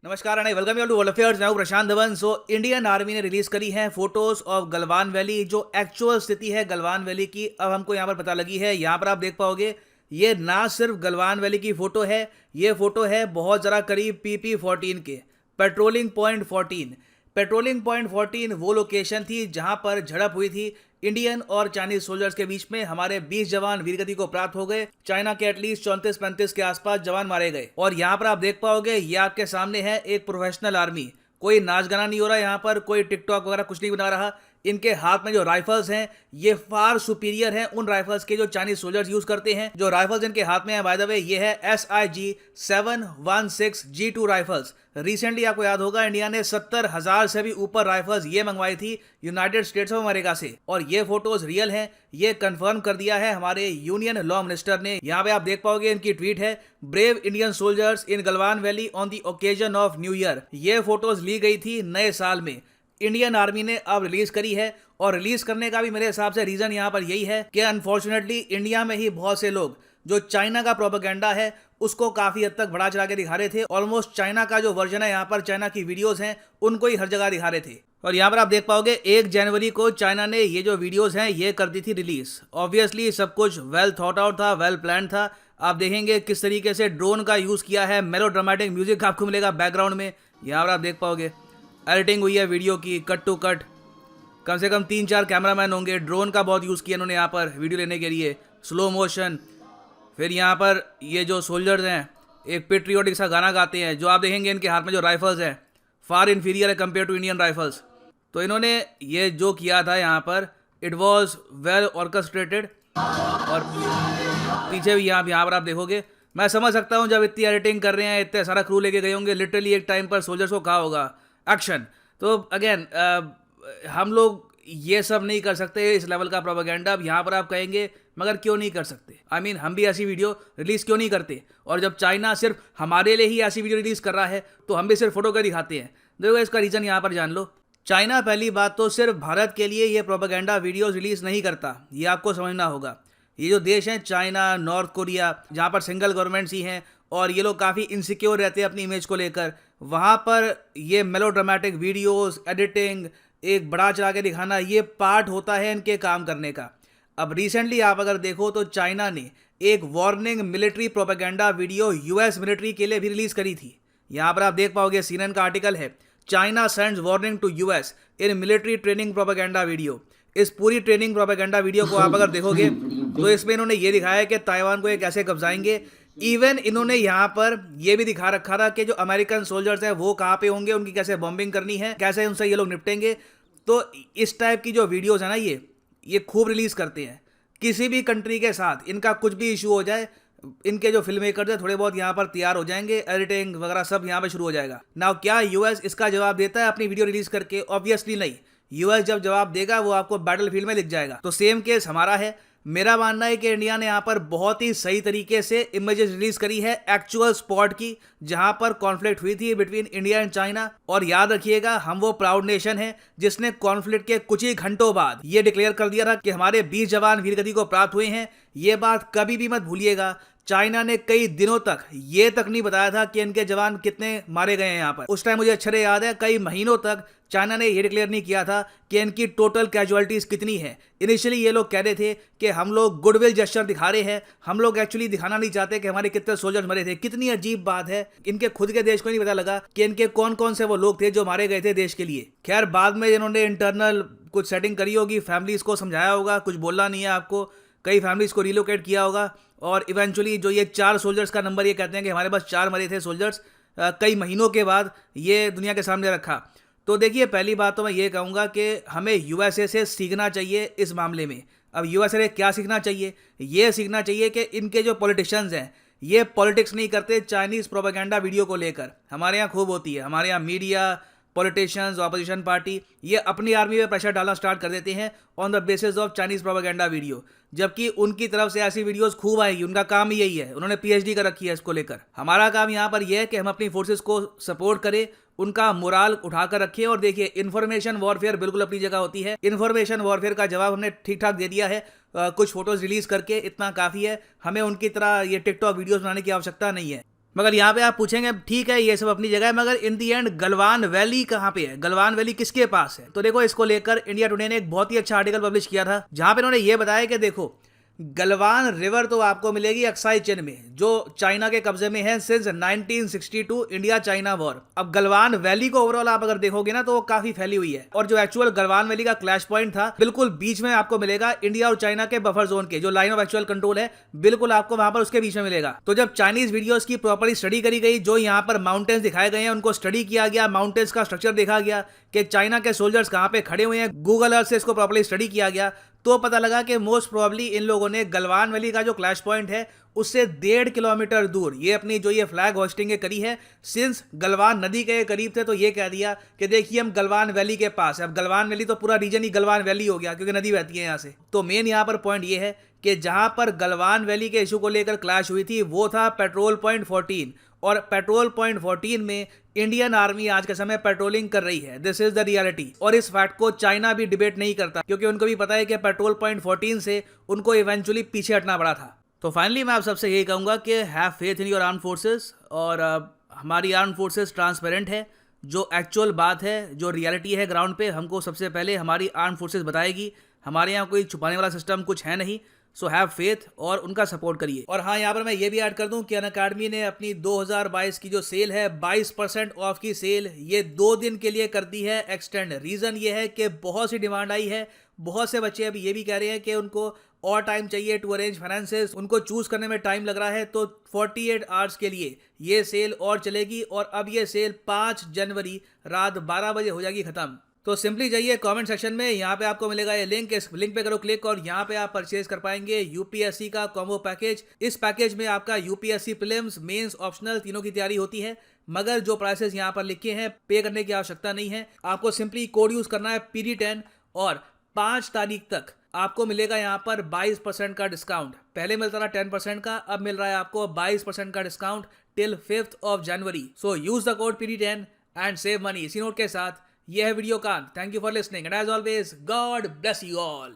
नमस्कार and welcome you to world affairs. मैं हूं प्रशांत धवन। इंडियन आर्मी ने रिलीज करी है फोटोज ऑफ गलवान वैली। जो एक्चुअल स्थिति है गलवान वैली की अब हमको यहां पर पता लगी है। यहां पर आप देख पाओगे ये ना सिर्फ गलवान वैली की फोटो है, ये फोटो है बहुत ज़रा करीब PP14 के पेट्रोलिंग पॉइंट 14। पेट्रोलिंग पॉइंट 14 वो लोकेशन थी जहां पर झड़प हुई थी इंडियन और चाइनीज सोल्जर्स के बीच में। हमारे 20 जवान वीरगति को प्राप्त हो गए। चाइना के एटलीस्ट 34-35 के आसपास जवान मारे गए। और यहाँ पर आप देख पाओगे ये आपके सामने है एक प्रोफेशनल आर्मी। कोई नाच गाना नहीं हो रहा यहाँ पर, कोई टिकटॉक वगैरह कुछ नहीं बना रहा। इनके हाथ में जो राइफल्स हैं ये फार सुपीरियर हैं उन राइफल्स के जो चाइनीज सोल्जर्स यूज करते हैं। जो राइफल्स इनके हाथ में है बाय द वे ये है SIG 716 G2 राइफल्स। रिसेंटली आपको याद होगा इंडिया ने 70,000 से भी ऊपर राइफल्स ये मंगवाई थी यूनाइटेड स्टेट्स ऑफ अमेरिका से। और ये फोटोज रियल हैं, ये कंफर्म कर दिया है हमारे यूनियन लॉ मिनिस्टर ने। यहाँ पे आप देख पाओगे इनकी ट्वीट है, brave Indian soldiers in Galwan valley on the occasion of new year. ये फोटोज ली गई थी नए साल में, इंडियन आर्मी ने अब रिलीज करी है। और रिलीज करने का भी मेरे हिसाब से रीजन यहाँ पर यही है कि अनफॉर्चुनेटली इंडिया में ही बहुत से लोग जो चाइना का प्रोपेगेंडा है उसको काफी हद तक बढ़ा चढ़ा के दिखा रहे थे। ऑलमोस्ट चाइना का जो वर्जन है यहाँ पर, चाइना की वीडियोस हैं उनको ही हर जगह दिखा रहे थे। और यहाँ पर आप देख पाओगे 1 जनवरी को चाइना ने ये जो वीडियोस हैं ये कर दी थी रिलीज। ऑब्वियसली सब कुछ वेल थॉट आउट था, वेल प्लान था। आप देखेंगे किस तरीके से ड्रोन का यूज किया है, मेलोड्रामेटिक म्यूजिक आपको मिलेगा बैकग्राउंड में। यहाँ पर आप देख पाओगे एडिटिंग हुई है वीडियो की कट टू कट। कम से कम 3-4 कैमरामैन होंगे। ड्रोन का बहुत यूज़ किया इन्होंने यहाँ पर वीडियो लेने के लिए, स्लो मोशन। फिर यहाँ पर ये जो सोल्जर्स हैं एक पेट्रियोटिक सा गाना गाते हैं। जो आप देखेंगे इनके हाथ में जो राइफल्स हैं फार इन्फीरियर है कंपेयर टू इंडियन राइफल्स। तो इन्होंने ये जो किया था यहाँ पर इट वॉज वेल ऑर्केस्ट्रेटेड। और पीछे भी यहाँ पर आप देखोगे, मैं समझ सकता हूँ जब इतनी एडिटिंग कर रहे हैं, इतने सारा क्रू लेके गए होंगे, लिटरली एक टाइम पर सोल्जर्स को कहा होगा एक्शन। तो अगेन हम लोग ये सब नहीं कर सकते इस लेवल का प्रोपेगेंडा। अब यहाँ पर आप कहेंगे मगर क्यों नहीं कर सकते? आई मीन हम भी ऐसी वीडियो रिलीज़ क्यों नहीं करते? और जब चाइना सिर्फ हमारे लिए ही ऐसी वीडियो रिलीज़ कर रहा है तो हम भी सिर्फ फोटो कर दिखाते हैं। देखो इसका रीज़न यहाँ पर जान लो। चाइना पहली बात तो सिर्फ भारत के लिए ये प्रोपेगेंडा वीडियोज़ रिलीज़ नहीं करता, ये आपको समझना होगा। ये जो देश हैं चाइना, नॉर्थ कोरिया, जहाँ पर सिंगल गवर्नमेंट्स ही हैं और ये लोग काफ़ी इनसिक्योर रहते हैं अपनी इमेज को लेकर, वहाँ पर ये मेलोड्रामेटिक वीडियोस, एडिटिंग, एक बड़ा चढ़ा के दिखाना, ये पार्ट होता है इनके काम करने का। अब रिसेंटली आप अगर देखो तो चाइना ने एक warning military propaganda video US military के लिए भी रिलीज़ करी थी। यहाँ पर आप देख पाओगे CNN का आर्टिकल है, China sends warning to US in military training propaganda video. इस पूरी ट्रेनिंग प्रोपेगेंडा वीडियो को आप अगर देखोगे तो इसमें इन्होंने ये दिखाया है कि ताइवान को ये कैसे कब्जाएंगे। इवन इन्होंने यहाँ पर ये भी दिखा रखा था कि जो अमेरिकन सोल्जर्स हैं वो कहाँ पे होंगे, उनकी कैसे बॉम्बिंग करनी है, कैसे उनसे ये लोग निपटेंगे। तो इस टाइप की जो वीडियोस है ना ये खूब रिलीज़ करते हैं। किसी भी कंट्री के साथ इनका कुछ भी इशू हो जाए, इनके जो फिल्म मेकर्स हैं थोड़े बहुत यहाँ पर तैयार हो जाएंगे, एडिटिंग वगैरह सब यहाँ पे शुरू हो जाएगा। नाउ क्या US इसका जवाब देता है अपनी वीडियो रिलीज करके? ऑब्वियसली नहीं। US जब जवाब देगा वो आपको बैटल फील्ड में दिख जाएगा। तो सेम केस हमारा है। मेरा मानना है कि इंडिया ने यहाँ पर बहुत ही सही तरीके से इमेजेस रिलीज करी है एक्चुअल स्पॉट की जहां पर कॉन्फ्लिक्ट हुई थी बिटवीन इंडिया एंड चाइना। और याद रखिएगा हम वो प्राउड नेशन है जिसने कॉन्फ्लिक्ट के कुछ ही घंटों बाद ये डिक्लेयर कर दिया था कि हमारे 20 जवान वीरगति को प्राप्त हुए हैं। ये बात कभी भी मत भूलिएगा। चाइना ने कई दिनों तक ये तक नहीं बताया था कि इनके जवान कितने मारे गए हैं यहाँ पर। उस टाइम मुझे अच्छे से याद है कई महीनों तक चाइना ने ये डिक्लेयर नहीं किया था कि इनकी टोटल कैजुअलिटीज कितनी है। इनिशियली ये लोग कह रहे थे कि हम लोग गुडविल जेस्चर दिखा रहे हैं, हम लोग एक्चुअली दिखाना नहीं चाहते कि हमारे कितने सोल्जर्स मरे थे। कितनी अजीब बात है, इनके खुद के देश को नहीं पता लगा कि इनके कौन कौन से वो लोग थे जो मारे गए थे देश के लिए। खैर बाद में इन्होंने इंटरनल कुछ सेटिंग करी होगी, फैमिलीज को समझाया होगा, कुछ बोलना नहीं है आपको, कई फैमिलीज को रिलोकेट किया होगा। और इवेंचुअली जो ये 4 सोल्जर्स का नंबर ये कहते हैं कि हमारे पास 4 मरे थे सोल्जर्स, कई महीनों के बाद ये दुनिया के सामने रखा। तो देखिए पहली बात तो मैं ये कहूँगा कि हमें USA से सीखना चाहिए इस मामले में। अब USA से क्या सीखना चाहिए? ये सीखना चाहिए कि इनके जो पॉलिटिशियंस हैं ये पॉलिटिक्स नहीं करते चाइनीज़ प्रोपेगेंडा वीडियो को लेकर। हमारे यहाँ खूब होती है, हमारे यहाँ मीडिया, पॉलिटिशियंस, ऑपोजिशन पार्टी ये अपनी आर्मी पे प्रेशर डालना स्टार्ट कर देते हैं on the basis of Chinese propaganda video, जबकि उनकी तरफ से ऐसी वीडियोस खूब आएगी। उनका काम ही यही है, उन्होंने PhD कर रखी है इसको लेकर। हमारा काम यहाँ पर यह है कि हम अपनी फोर्सेस को सपोर्ट करें, उनका मोराल उठाकर रखिए। और देखिए इन्फॉर्मेशन वॉरफेयर बिल्कुल अपनी जगह होती है। इन्फॉर्मेशन वॉरफेयर का जवाब हमने ठीक ठाक दे दिया है, कुछ फोटोज रिलीज करके इतना काफ़ी है। हमें उनकी तरह ये टिकटॉक वीडियोस बनाने की आवश्यकता नहीं है। मगर यहाँ पे आप पूछेंगे ठीक है ये सब अपनी जगह है, मगर इन दी एंड गलवान वैली कहाँ पे है, गलवान वैली किसके पास है? तो देखो इसको लेकर इंडिया टुडे ने एक बहुत ही अच्छा आर्टिकल पब्लिश किया था, जहां पे उन्होंने ये बताया कि देखो गलवान रिवर तो आपको मिलेगी अक्साई चिन में, जो चाइना के कब्जे में है सिंस 1962 इंडिया चाइना वॉर। अब गलवान वैली को ओवरऑल आप अगर देखोगे ना तो वो काफी फैली हुई है, और जो एक्चुअल गलवान वैली का क्लैश पॉइंट था बिल्कुल बीच में आपको मिलेगा इंडिया और चाइना के बफर जोन के, जो लाइन ऑफ एक्चुअल कंट्रोल है बिल्कुल आपको वहां पर उसके बीच में मिलेगा। तो जब चाइनीज वीडियोस की प्रॉपर्ली स्टडी करी गई, जो यहाँ पर माउंटेन्स दिखाए गए हैं उनको स्टडी किया गया, माउंटेन्स का स्ट्रक्चर देखा गया कि चाइना के सोल्जर्स कहाँ पे खड़े हुए हैं, गूगल अर्थ से इसको प्रॉपर्ली स्टडी किया गया, तो पता लगा कि मोस्ट प्रोबेबली इन लोगों ने गलवान वैली का जो क्लैश पॉइंट है उससे 1.5 किलोमीटर दूर ये अपनी जो ये फ्लैग होस्टिंग के करी है, सिंस गलवान नदी के करीब थे तो ये कह दिया कि देखिए हम गलवान वैली के पास है। अब गलवान वैली तो पूरा रीजन ही गलवान वैली हो गया क्योंकि नदी बहती है यहाँ से। तो मेन यहाँ पर पॉइंट ये है कि जहां पर गलवान वैली के इशू को लेकर क्लैश हुई थी वो था पेट्रोल पॉइंट 14, और पेट्रोल पॉइंट 14 में इंडियन आर्मी आज के समय पेट्रोलिंग कर रही है। दिस इज द रियलिटी, और इस फैक्ट को चाइना भी डिबेट नहीं करता क्योंकि उनको भी पता है कि पेट्रोल पॉइंट 14 से उनको इवेंचुअली पीछे हटना पड़ा था। तो फाइनली मैं आप सबसे यही कहूंगा कि have faith in your arm forces, और हमारी आर्म फोर्सेस ट्रांसपेरेंट है, जो एक्चुअल बात है जो रियलिटी है ग्राउंड पे हमको सबसे पहले हमारी आर्म फोर्सेस बताएगी। हमारे यहाँ कोई छुपाने वाला सिस्टम कुछ है नहीं, सो हैव फेथ और उनका सपोर्ट करिए। और हाँ, यहाँ पर मैं ये भी ऐड कर दूं कि अनअकैडमी ने अपनी 2022 की जो सेल है 22% ऑफ की सेल ये 2 दिन के लिए कर दी है एक्सटेंड। रीज़न ये है कि बहुत सी डिमांड आई है, बहुत से बच्चे अभी ये भी कह रहे हैं कि उनको और टाइम चाहिए टू अरेंज फाइनेंसेस, उनको चूज करने में टाइम लग रहा है, तो 48 आवर्स के लिए ये सेल और चलेगी, और अब ये सेल 5 जनवरी रात 12 बजे हो जाएगी खत्म। तो सिंपली जाइए कमेंट सेक्शन में, यहाँ पे आपको मिलेगा ये लिंक, इस लिंक पे करो क्लिक और यहाँ पे आप परचेज कर पाएंगे यूपीएससी का कॉम्बो पैकेज। इस पैकेज में आपका यूपीएससी प्रीलिम्स, मेंस, ऑप्शनल तीनों की तैयारी होती है, मगर जो प्राइसेस यहाँ पर लिखे हैं पे करने की आवश्यकता नहीं है। आपको सिंपली कोड यूज करना है PD10, और 5 तारीख तक आपको मिलेगा यहाँ पर 22% का डिस्काउंट। पहले मिलता था 10% का, अब मिल रहा है आपको 22% का discount till 5 January. So use the code PD10 and save money. इसी नोट के साथ यह है वीडियो का। Thank you for listening and as always God bless you all.